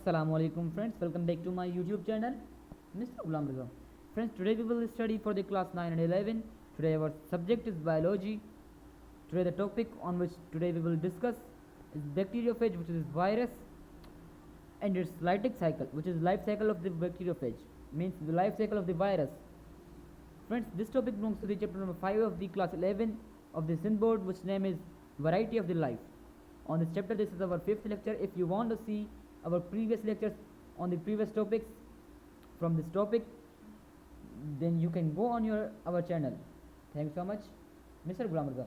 Assalamualaikum friends, welcome back to my YouTube channel, Mr. Ghulam Raza. Friends, today we will study for the class 9 and 11. Today our subject is biology. Today the topic on which today we will discuss is bacteriophage, which is virus, and its lytic cycle, which is life cycle of the bacteriophage, means the life cycle of the virus. Friends, this topic belongs to the chapter number 5 of the class 11 of the Sindh board, which name is variety of the life. On this chapter, this is our 5th lecture. If you want to see our previous lectures on the previous topics from this topic, then you can go on our channel. Thanks so much, Mr. Ghulam Raza.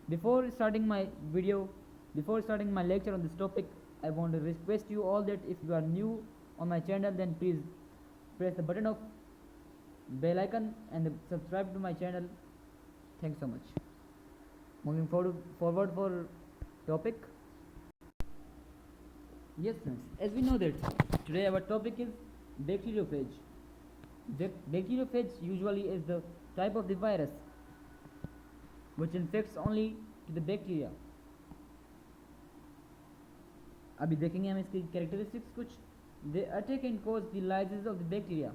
Before starting my lecture on this topic, I want to request you all that if you are new on my channel, then please press the button of bell icon and subscribe to my channel. Thanks so much. Moving forward for topic. Yes friends, as we know that today our topic is bacteriophage. Bacteriophage usually is the type of the virus which infects only to the bacteria. अभी देखेंगे हम इसकी characteristics कुछ. They attack and cause the lyses of the bacteria.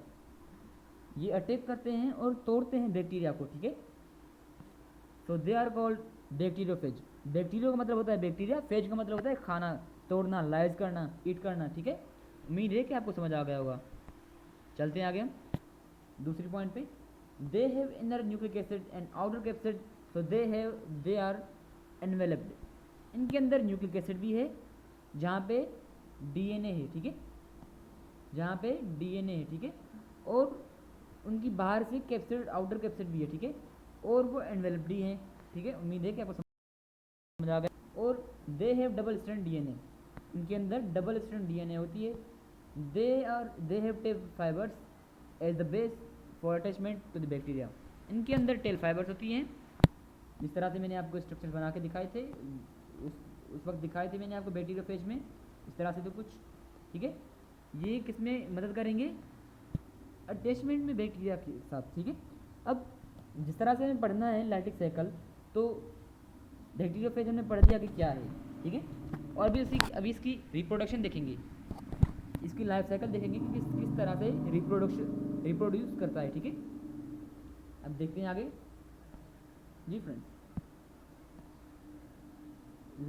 ये attack करते हैं और तोड़ते हैं बैक्टीरिया को, ठीक है. So they are called bacteriophage. Bacterio का मतलब होता है बैक्टीरिया, फेज का मतलब होता है खाना, तोड़ना, लाइज करना, ईट करना, ठीक है. उम्मीद है कि आपको समझ आ गया होगा. चलते हैं आगे हम दूसरी पॉइंट पे. They have inner nucleic acid and outer capsid. So they are enveloped. इनके अंदर न्यूक्लिक एसिड भी है जहाँ पे डीएनए है, ठीक है, जहाँ पे डीएनए है, ठीक है, और उनकी बाहर से कैप्सिड, आउटर कैप्सिड भी है, ठीक है, और वो एनवेलप्ड ही हैं, ठीक है. उम्मीद है कि आपको समझ आ गया. और they have double strand DNA. इनके अंदर डबल स्ट्रैंड डीएनए होती है. They have tail fibres as the base for attachment to the bacteria. इनके अंदर टेल फाइबर्स होती हैं. जिस तरह से मैंने आपको स्ट्रक्चर बना के दिखाए थे, उस वक्त दिखाए थे मैंने आपको बैक्टीरियोफेज में, इस तरह से तो कुछ, ठीक है. ये किस में मदद करेंगे? अटैचमेंट में बैक्टीरिया के साथ, ठीक है. अब जिस तरह से हमें पढ़ना है लाइटिक साइकिल, तो बैक्टीरियोफेज हमने पढ़ दिया कि क्या है, ठीक है. और भी अभी इसकी रिप्रोडक्शन देखेंगे, इसकी लाइफ साइकिल देखेंगे कि किस तरह से रिप्रोड्यूस करता है, ठीक है. अब देखते हैं आगे. जी friends,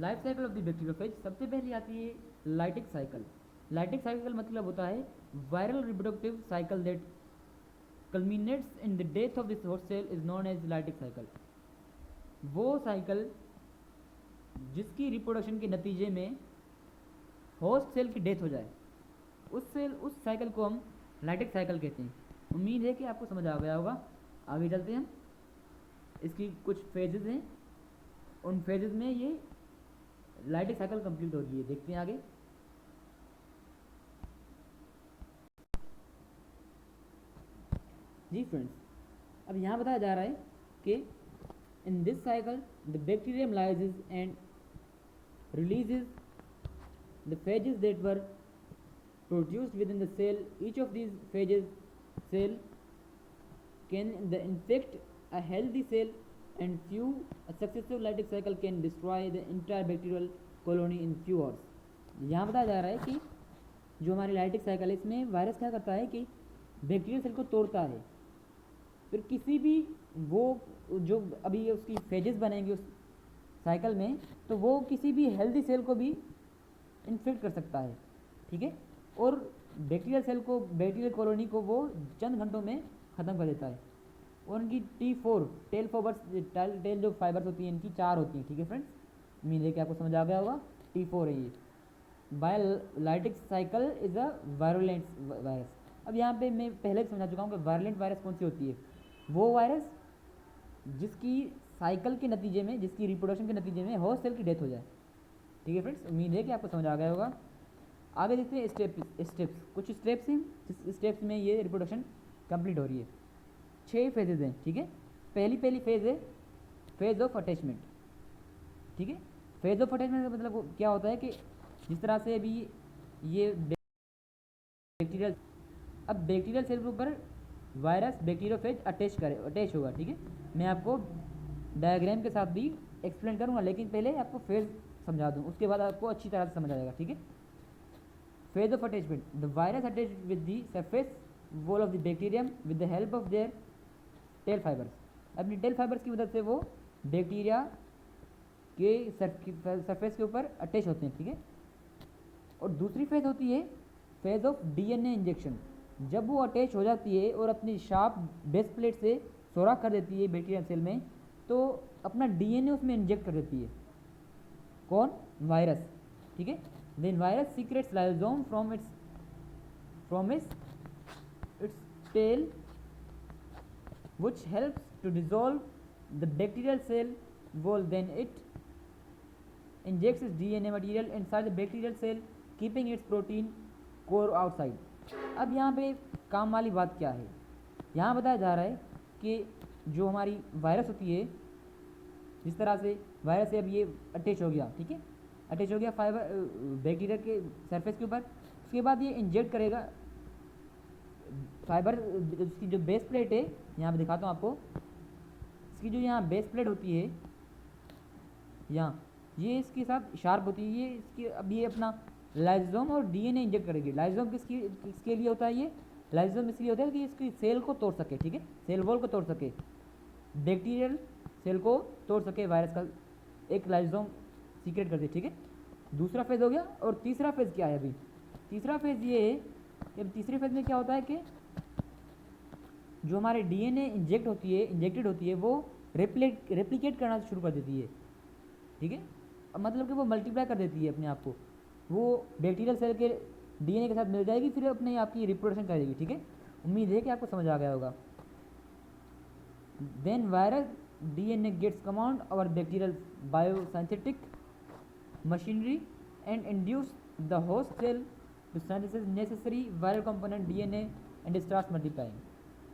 life cycle of the bacteriophage सबसे पहले आती है लाइटिक साइकिल. लाइटिक साइकिल मतलब होता है viral reproductive cycle that culminates in the death of this host cell is known as lytic cycle. वो साइकिल जिसकी रिप्रोडक्शन के नतीजे में होस्ट सेल की डेथ हो जाए, उस साइकिल को हम लाइटिक साइकिल कहते हैं. उम्मीद है कि आपको समझ आ गया होगा. आगे चलते हैं हम. इसकी कुछ फेजेस हैं, उन फेजेस में ये लाइटिक साइकिल कंप्लीट हो रही है. देखते हैं आगे. जी फ्रेंड्स, अब यहाँ बताया जा रहा है कि in this cycle the bacterium lyses and releases the phages that were produced within the cell. Each of these phages cell can infect a healthy cell and a successive lytic cycle can destroy the entire bacterial colony in few hours. यहाँ बताया जा रहा है कि जो हमारी lytic cycle है, इसमें वायरस क्या करता है कि बैक्टीरियल सेल को तोड़ता है. फिर किसी भी वो जो अभी उसकी फेजेस बनेंगे उस साइकिल में, तो वो किसी भी हेल्दी सेल को भी इन्फेक्ट कर सकता है, ठीक है. और बैक्टीरियल सेल को, बैक्टीरियल कॉलोनी को वो चंद घंटों में ख़त्म कर देता है. और उनकी T4 टेल जो फाइबर्स होती हैं इनकी 4 होती हैं, ठीक है फ्रेंड्स. उम्मीद है कि आपको समझ आ गया होगा. T4 है ये. Biolytic cycle is a virulent virus. अब यहाँ पे मैं पहले समझा चुका हूँ कि वायरुलेंट वायरस कौन सी होती है. वो वायरस जिसकी साइकिल के नतीजे में, जिसकी रिप्रोडक्शन के नतीजे में होस्ट सेल की डेथ हो जाए, ठीक है फ्रेंड्स. उम्मीद है कि आपको समझ आ गया होगा. आगे देखते हैं स्टेप्स. कुछ स्टेप्स हैं जिस स्टेप्स में ये रिप्रोडक्शन कंप्लीट हो रही है. 6 फेजेज हैं, ठीक है. पहली फेज है फेज ऑफ अटैचमेंट, ठीक है. फेज ऑफ अटैचमेंट का मतलब क्या होता है कि जिस तरह से अभी ये बैक्टीरियल, अब बैक्टीरियल सेल के ऊपर वायरस बैक्टीरियोफेज अटैच होगा, ठीक है. मैं आपको डायग्राम के साथ भी एक्सप्लेन करूँगा, लेकिन पहले आपको फेज समझा दूँ, उसके बाद आपको अच्छी तरह से समझ आएगा, ठीक है. phase of attachment, the virus attached with the surface wall of the bacterium with the help of their tail fibers. अपनी टेल फाइबर्स की मदद से वो बैक्टीरिया के सरफेस के ऊपर अटैच होते हैं, ठीक है। और दूसरी फेज होती है फेज ऑफ डीएनए इंजेक्शन। जब वो अटैच हो जाती है और अपनी शार्प बेस प्लेट से सोराख कर देती है बैक्टीरिया सेल में, तो अपना डीएनए उसमें इंजेक्ट कर देती है। कौन? वायरस, ठीक है। Then virus secretes lysosome from its tail which helps to dissolve the bacterial cell wall. Then it injects its DNA material inside the bacterial cell, keeping its protein core outside. अब यहाँ पे काम वाली बात क्या है? यहाँ बताया जा रहा है कि जो हमारी वायरस होती है, जिस तरह से वायरस से अब ये अटैच हो गया, ठीक है, अटैच हो गया फाइबर बैक्टीरिया के सरफेस के ऊपर, उसके बाद ये इंजेक्ट करेगा फाइबर। उसकी जो बेस प्लेट है, यहाँ पे दिखाता हूँ आपको, इसकी जो यहाँ बेस प्लेट होती है यहाँ, ये इसके साथ शार्प होती है, ये इसकी अब ये अपना लाइसोसोम और डीएनए इंजेक्ट करेगी। लाइसोसोम किसके लिए होता है? ये लाइसोसोम इसलिए होता है कि इसकी सेल को तोड़ सके, ठीक है, सेल वॉल को तोड़ सके, बैक्टीरियल सेल को तोड़ सके वायरस का एक लाइसोसोम सीक्रेट कर दे, ठीक है। दूसरा फेज़ हो गया। और तीसरा फेज़ क्या है? अभी तीसरा फेज़ ये है कि अब तीसरे फेज़ में क्या होता है कि जो हमारे डीएनए इंजेक्टेड होती है वो रेप्लिकेट करना शुरू कर देती है, ठीक है। अब मतलब कि वो मल्टीप्लाई कर देती है अपने आप को, वो बैक्टीरियल सेल के डीएनए के साथ मिल जाएगी, फिर अपने आप की रिप्रोडक्शन करेगी, ठीक है। उम्मीद है कि आपको समझ आ गया होगा। Then virus DNA gets command और bacterial biosynthetic machinery and induce the host cell to synthesis necessary viral component DNA and starts multiplying,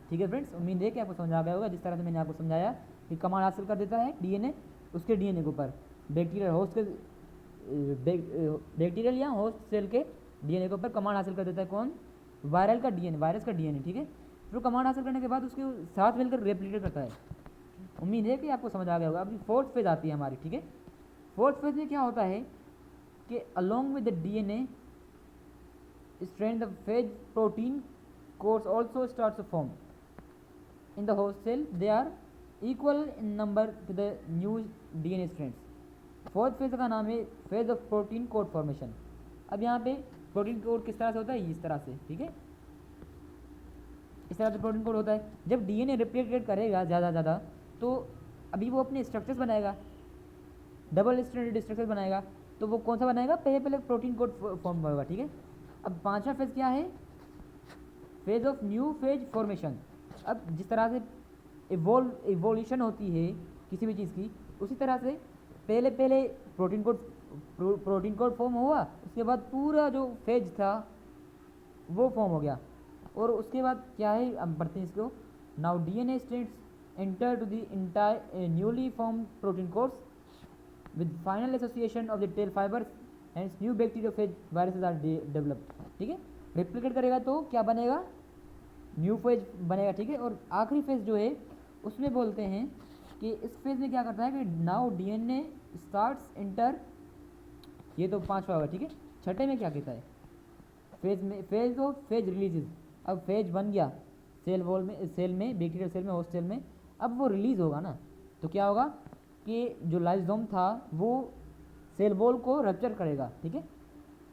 ठीक है फ्रेंड्स। उम्मीद है कि आपको समझ आ गया होगा। जिस तरह से मैंने आपको समझाया कि कमांड हासिल कर देता है डीएनए, उसके डीएनए के ऊपर बैक्टीरियल होस्ट के बैक्टीरियल या होस्ट सेल के डीएनए के ऊपर कमांड हासिल कर देता है। कौन? वायरल का डीएनए, वायरस का डीएनए, ठीक है। फिर कमांड हासिल करने के बाद उसके साथ मिलकर रेप्लिकेट करता है। उम्मीद है कि आपको समझ आ गया होगा। अभी फोर्थ फेज आती है हमारी, ठीक है। फोर्थ फेज में क्या होता है कि along with the DNA strand the phage protein coats also starts to form in the host cell. They are equal in number to the new DNA strands. Fourth phase का नाम है phase of protein code formation. अब यहाँ पे protein code किस तरह से होता है? इस तरह से, ठीक है, इस तरह से प्रोटीन कोड होता है। जब डीएनए रेप्लिकेट करेगा ज़्यादा तो अभी वो अपने स्ट्रक्चर्स बनाएगा, डबल स्ट्रैंडेड स्ट्रक्चर बनाएगा। तो वो कौन सा बनाएगा? पहले प्रोटीन कोड फॉर्म होगा, ठीक है। अब पांचवा फेज क्या है? Phase of new phase formation. अब जिस तरह से इवोल्यूशन होती है किसी भी चीज़ की, उसी तरह से पहले प्रोटीन कोड फॉर्म हुआ, उसके बाद पूरा जो फेज था वो फॉर्म हो गया। और उसके बाद क्या है? अब बढ़ते हैं इसको। Now DNA strands enter to the entire newly form protein coats with final association of the tail fibres and new bacteriophage viruses are developed, ठीक है। रेप्लिकेट करेगा तो क्या बनेगा? न्यू फेज बनेगा, ठीक है। और आखिरी फेज जो है उसमें बोलते हैं कि इस फेज में क्या करता है कि नाउ डीएनए स्टार्ट्स इंटर, ये तो पांचवा होगा, ठीक है। छठे में क्या कहता है? Phase releases. अब फेज बन गया सेल में बैक्टीरियल सेल में, होस्ट सेल में, अब वो रिलीज होगा ना, तो क्या होगा कि जो लाइसोसोम था वो सेल वॉल को रप्चर करेगा, ठीक है।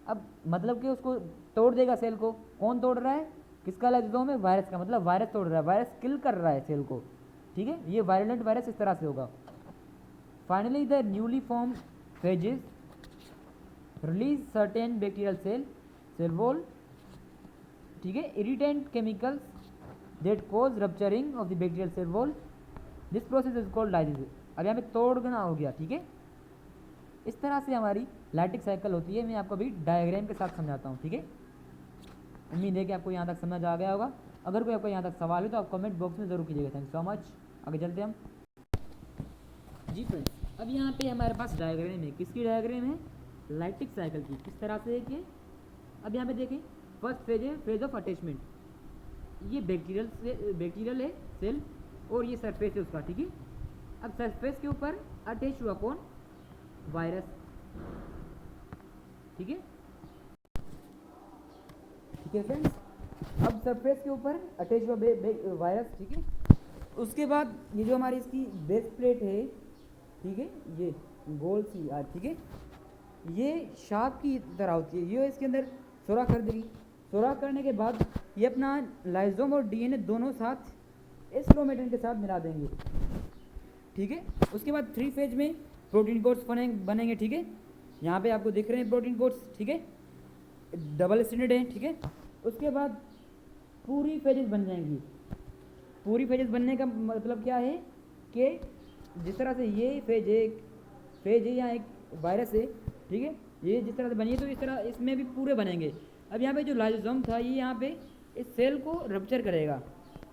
अब मतलब कि उसको तोड़ देगा सेल को। कौन तोड़ रहा है? किसका लाइसोसोम है? वायरस का। मतलब वायरस तोड़ रहा है, वायरस किल कर रहा है सेल को, ठीक है। ये वायलेंट वायरस इस तरह से होगा। Finally the newly form phages release certain bacterial cell wall, ठीक है, irritant chemicals that cause rupturing of the bacterial cell wall. This process is called lysis. अब यहाँ पे तोड़ना हो गया, ठीक है। इस तरह से हमारी लाइटिक साइकिल होती है। मैं आपको अभी डायग्राम के साथ समझाता हूँ, ठीक है। उम्मीद है कि आपको यहाँ तक समझ आ गया होगा। अगर कोई आपको यहाँ तक सवाल है तो आप कमेंट बॉक्स में ज़रूर कीजिएगा। Thank so much. आगे चलते हम जी फ्रेंड्स। अब यहाँ पे हमारे पास डायग्राम है। किसकी डायग्राम है? लाइटिक साइकिल की। किस तरह से है कि अब यहाँ पे देखें, फर्स्ट फेज है फेज ऑफ अटैचमेंट। ये बैक्टीरियल है सेल और ये सरफेस है उसका, ठीक है। अब सरफेस के ऊपर अटैच हुआ कौन? वायरस, ठीक है। ठीक है फ्रेंड्स, अब सरफेस के ऊपर अटैच हुआ वायरस, ठीक है। उसके बाद ये जो हमारी इसकी बेस प्लेट है, ठीक है, ये गोल सी ठीक है, ये शार्प की तरह होती है, ये इसके अंदर सुराख कर देगी। सुराख करने के बाद ये अपना लाइजोम और डीएनए दोनों साथ इस क्रोमेटिन के साथ मिला देंगे, ठीक है। उसके बाद 3 फेज में प्रोटीन कोट्स बनेंगे, ठीक है। यहाँ पे आपको दिख रहे हैं प्रोटीन कोट्स, ठीक है, डबल स्टैंडर्ड है, ठीक है। उसके बाद पूरी फेजेस बन जाएंगी। पूरी फेजेस बनने का मतलब क्या है कि जिस तरह से ये फेज है या एक वायरस है, ठीक है, ये जिस तरह से बनी है तो इस तरह इसमें भी पूरे बनेंगे। अब यहाँ पे जो लाइसोसोम था ये यहाँ पे इस सेल को रप्चर करेगा,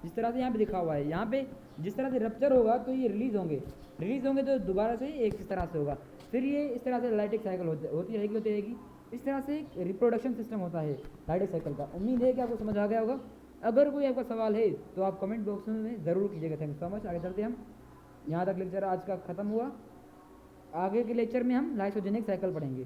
जिस तरह से यहाँ पे लिखा हुआ है। यहाँ पे जिस तरह से रप्चर होगा तो ये रिलीज़ होंगे तो दोबारा से एक इस तरह से होगा, फिर ये इस तरह से लाइटिक साइकिल होती रहेगी। इस तरह से एक रिप्रोडक्शन सिस्टम होता है लाइटिक साइकिल का। उम्मीद है कि आपको समझ आ गया होगा। अगर कोई आपका सवाल है तो आप कमेंट बॉक्स में ज़रूर कीजिएगा। Thank you so much. आगे चलते हम, यहाँ तक लेक्चर आज का ख़त्म हुआ। आगे के लेक्चर में हम लाइसोजेनिक साइकिल पढ़ेंगे।